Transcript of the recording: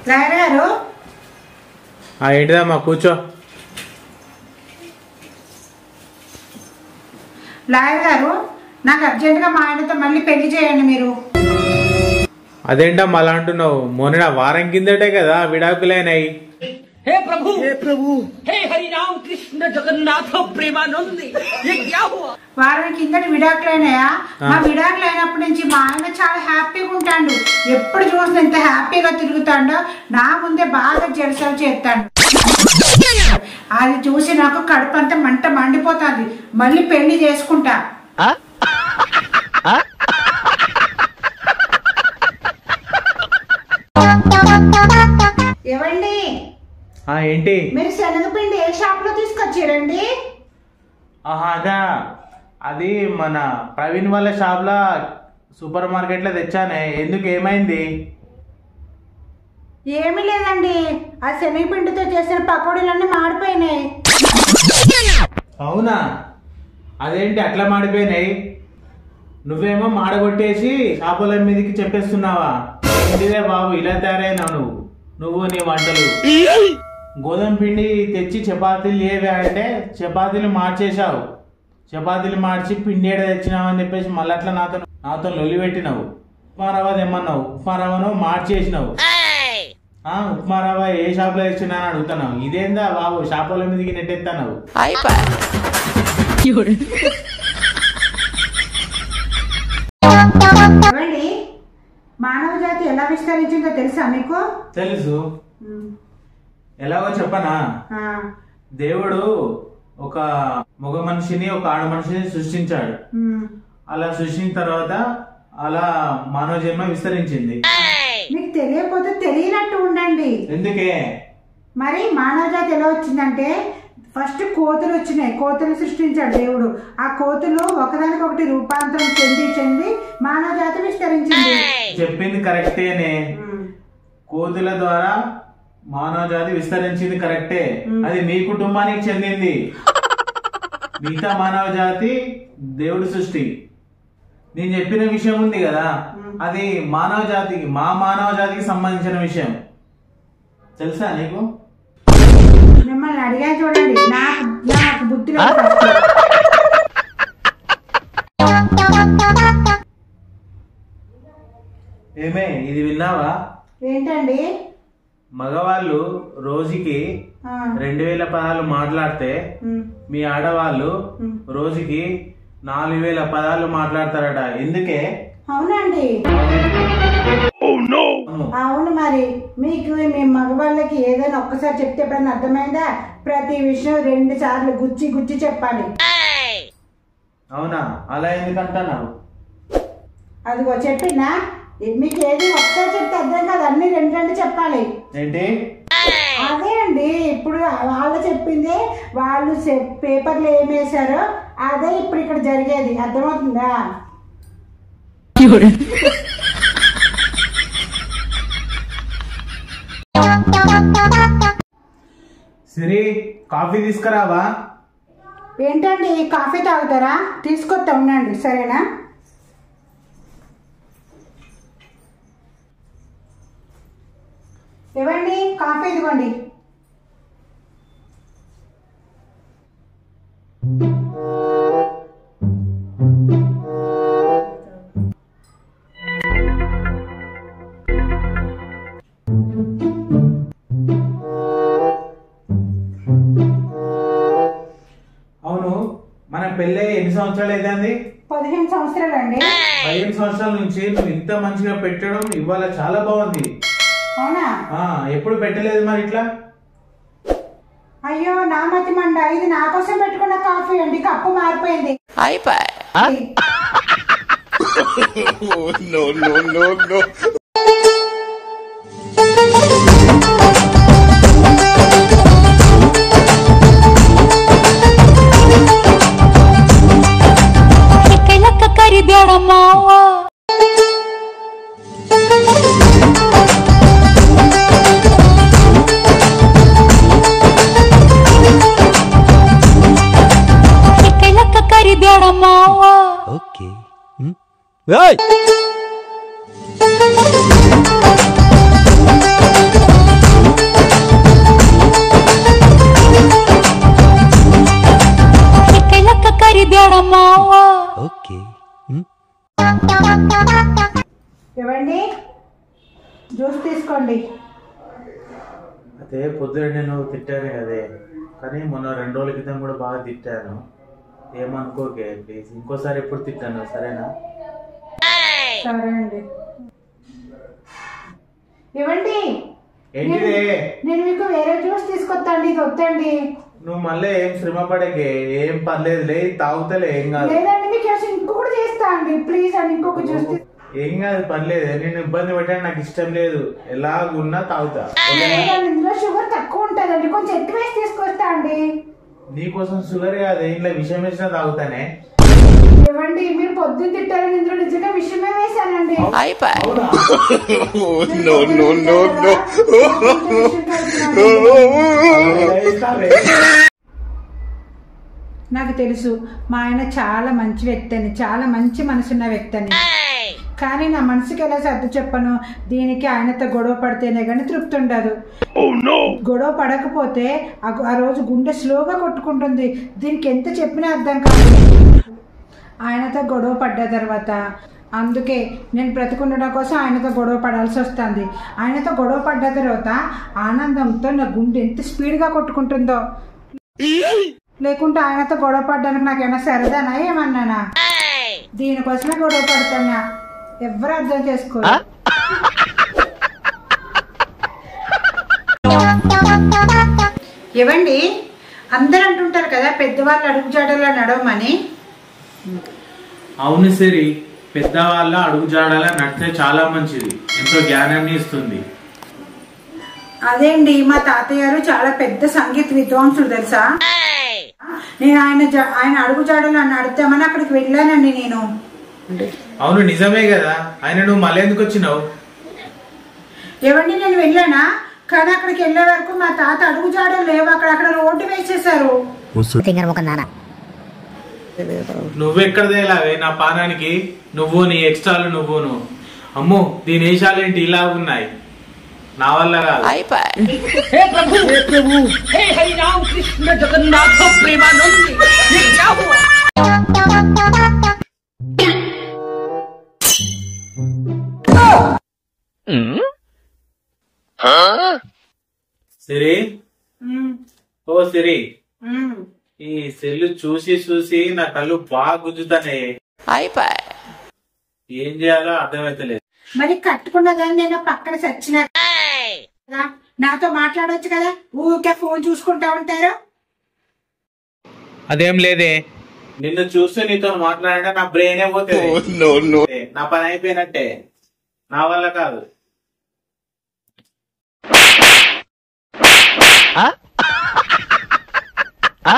Lawyer గారు ఏంటిదమ్మా కూర్చో. Lawyer గారు నాకు అర్జెంటుగా మా ఆయనతో మళ్ళీ పెళ్లి చేయండి మీరు. అదేంటమ్మా అలా అంటున్నావు? మొన్న వారం కిందటే కదా విడాకులైనాయి. हे प्रभु हे हरि राम कृष्ण जगन्नाथ प्रेमानंद ये क्या हुआ? వారం కిందటి విడాకులైనాయా? మా విడాకులు అయినప్పటి నుంచి మా ఆయన చాలా హ్యాపీగా ఉంటాడు. ఎప్పుడు చూసిన ఎంత హ్యాపీగా తిరుగుతాడో నా ముందే బాగా జలసాలు చేస్తాడు. అది చూసి నాకు కడుపు అంతా మంట మండిపోతుంది. మళ్ళీ పెళ్లి చేసుకుంటా. ఏవండి ఏంటి? మీరు శనగపిండి ఏ షాప్ లో తీసుకొచ్చారండి? అదా అది మన ప్రవీణ్ వాళ్ళ షాప్ లా సూపర్ మార్కెట్ లో తెచ్చానే. ఎందుకు ఏమైంది? ఏమీ లేదండి, ఆ శనగపిండితో చేసిన పకోడీలన్నీ మాడిపోయినాయి. అవునా? అదేంటి అట్లా మాడిపోయినాయి? నువ్వేమో మాడగొట్టేసి షాపుల మీదకి చెప్పేస్తున్నావా? ఏంటిదే బాబు ఇలా తయారైనావు నువ్వు నీ వంటలు. గోధుమ పిండి తెచ్చి చపాతీలు ఏవే అంటే చపాతీలు మార్చేసావు. చపాతీలు మార్చి పిండి ఏడ తెచ్చినావు అని చెప్పేసి మళ్ళీ అట్లా నాతో లొల్లి పెట్టినావు. ఉప్మా రవ్వ తెమ్మన్నావు, ఉప్మా రవ్వను మార్చేసినావు. ఉప్మా రవ్వ ఏ షాప్ లో తెచ్చినా అని అడుగుతున్నావు. ఇదేందా బాబు షాపుల మీదకి నెట్టెత్తావు? మానవ జాతి ఎలా విస్తరించిందో తెలుసా మీకు? తెలుసు. ఎలాగో చెప్పనా? దేవుడు ఒక మగ మనిషిని ఒక ఆడ మనిషిని సృష్టించాడు. అలా సృష్టించిన తర్వాత అలా మానవ జన్మ విస్తరించింది. మీకు తెలియకపోతే తెలియనట్టు ఉండండి. ఎందుకే? మరి మానవ జాతి ఎలా వచ్చిందంటే ఫస్ట్ కోతులు వచ్చినాయి. కోతులు సృష్టించాడు దేవుడు. ఆ కోతులు ఒకదానికొకటి రూపాంతరం చెంది మానవ జాతి విస్తరించింది. చెప్పింది కరెక్టేనే. కోతుల ద్వారా మానవ జాతి విస్తరించింది కరెక్టే. అది మీ కుటుంబానికి చెందింది. మిగతా మానవ జాతి దేవుడి సృష్టి. నేను చెప్పిన విషయం ఉంది కదా, అది మానవ జాతికి సంబంధించిన విషయం. తెలుసా నీకు? మిమ్మల్ని అడిగా చూడండి, నాకు బుద్ధి లేదు. ఏమే ఇది విన్నావా? ఏంటండి? మగవాళ్ళు రోజుకి 2000 పదాలు మాట్లాడితే మీ ఆడవాళ్ళు రోజుకి 4000 పదాలు మాట్లాడతారట. ఎందుకే? అవునండి. అవును. మరి మీకు మీ మగవాళ్ళకి ఏదైనా ఒక్కసారి చెప్తే ఎప్పుడైనా అర్థమైందా? ప్రతి విషయం 2 సార్లు గుచ్చి చెప్పాలి. అవునా? అలా ఎందుకంటున్నావు? అదిగో చెప్పినా మీకు ఏది ఒక్కసారి చెప్తే అర్థం కాదు, అన్ని 2 చెప్పాలి. ఏంటి? అదే అండి, ఇప్పుడు వాళ్ళు చెప్పింది వాళ్ళు పేపర్లు ఏమేశారో అదే ఇప్పుడు ఇక్కడ జరిగేది. అర్థమవుతుందా? సిరి కాఫీ తీసుకురావా? ఏంటండి కాఫీ తాగుతారా? తీసుకొస్తా ఉండండి. సరేనా? ఇవ్వండి కాఫీ, ఇదిగోండి. అవును, మన పెళ్ళి ఎన్ని సంవత్సరాలు అయితే? 15 సంవత్సరాలు అండి. 15 సంవత్సరాల నుంచి నువ్వు ఇంత మంచిగా పెట్టడం ఇవాళ చాలా బాగుంది. అవునా? ఎప్పుడు పెట్టలేదు మరి ఇట్లా? అయ్యో నా మతి మండ, ఇది నా కోసం పెట్టుకున్న కాఫీ అండి, కప్పు మారిపోయింది. Okay. Hey! జ్యూస్ తీసుకోండి. అదే పొద్దున నేను తిట్టాను కదే, కానీ మొన్న 2 రోజుల క్రితం కూడా బాగా తిట్టాను. ఏమనుకోకే ప్లీజ్, ఇంకోసారి ఎప్పుడు తిట్టాను సరేనా? సరే అండి. ఇవ్వండి. ఏంటిదే? నేను మీకు వేరే జ్యూస్ తీసుకొస్తాండి, ఇది వద్దండి. నువ్వు మళ్ళీ ఏం శ్రమ పడకే, ఏం పర్లేదులే, తాగుతలే, ఏం కాదు. లేదండి మీకు ఇంకొకటి చేస్తా అండి, ప్లీజ్ అండి, ఇంకొక జ్యూస్. ఏం కాదు, పర్లేదు. నేను ఇబ్బంది పెట్టాను, నాకు ఇష్టం లేదు. ఎలాగున్నా తాగుతా. ఇందులో షుగర్ తక్కువ ఉంటుందండి, కొంచెం ఎక్కువ వేసి తీసుకొస్తా అండి. నీకోసం షుగర్ కాదు, ఇంట్లో విషయం వేసినా తాగుతానే. ఇవ్వండి, మీరు పొద్దున్న తిట్టారని ఇందులో నిజంగా విషయమే వేసానండి. నాకు తెలుసు మా ఆయన చాలా మంచి వ్యక్తి అని, చాలా మంచి మనసున్న వ్యక్తి అని. కానీ నా మనసుకి ఎలా సర్దు చెప్పను, దీనికి ఆయనతో గొడవ పడితేనే కానీ తృప్తి ఉండదు. గొడవ పడకపోతే ఆ రోజు గుండె స్లోగా కొట్టుకుంటుంది. దీనికి ఎంత చెప్పినా అర్థం కాదు. ఆయనతో గొడవ పడ్డ తర్వాత అందుకే నేను బ్రతికుండడం కోసం ఆయనతో గొడవ పడాల్సి వస్తుంది. ఆయనతో గొడవ పడ్డ తర్వాత ఆనందంతో నా గుండె ఎంత స్పీడ్గా కొట్టుకుంటుందో. లేకుంటే ఆయనతో గొడవ పడ్డానికి నాకేమైనా సరదానా ఏమన్నానా? దీనికోసమే గొడవ పడుతున్నా, ఎవరు అర్థం చేసుకోరు. ఇవ్వండి. అందరూ అంటుంటారు కదా పెద్దవాళ్ళు అడుగుజాడలా నడవమని. అవును సరి, పెద్దవాళ్ళ అడుగుజాడలా నడితే చాలా మంచిది, ఎంతో జ్ఞానాన్ని ఇస్తుంది. అదేండి, మా తాతయ్య గారు చాలా పెద్ద సంగీత విద్వాంసుడు తెలుసా. నేను ఆయన అడుగుజాడలా నడుద్దామని అక్కడికి వెళ్ళానండి నేను. అవును నిజమే కదా, ఆయన నువ్వు మళ్ళీ ఎందుకు వచ్చినావు? ఏవండి నేను వెళ్ళానా, కానీ అక్కడికి వెళ్ళే వరకు మా తాత అడుగుజాడలు లేవు, అక్కడ రోడ్డు వేసేసారు. నువ్వెక్కడ తేలావే నా పానానికి, నువ్వు నీ ఎక్స్ట్రాలు నువ్వును. అమ్మో, దీని వేషాలేంటి ఇలా ఉన్నాయి, నా వల్ల కాదు. हे प्रभु हे हरि राम कृष्ण जगन्नाथ प्रेमानंद ये क्या हुआ? సిరి, ఓ సిరి, ఈ సెల్లు చూసి చూసి నా కళ్ళు బాగా గుంజుతానే. ఏం చేయాలో అర్థమైతలేదు. మరి కట్టుకున్నదని నేను పక్కన సచ్చిన నాతో మాట్లాడొచ్చు కదా, ఊరికే ఫోన్ చూసుకుంటా ఉంటారు. అదేం లేదే, నిన్ను చూస్తే నీతో మాట్లాడినా నా బ్రెయిన్ పోతుంది. నా పని అయిపోయినట్టే, నా వల్ల కాదు. ఆ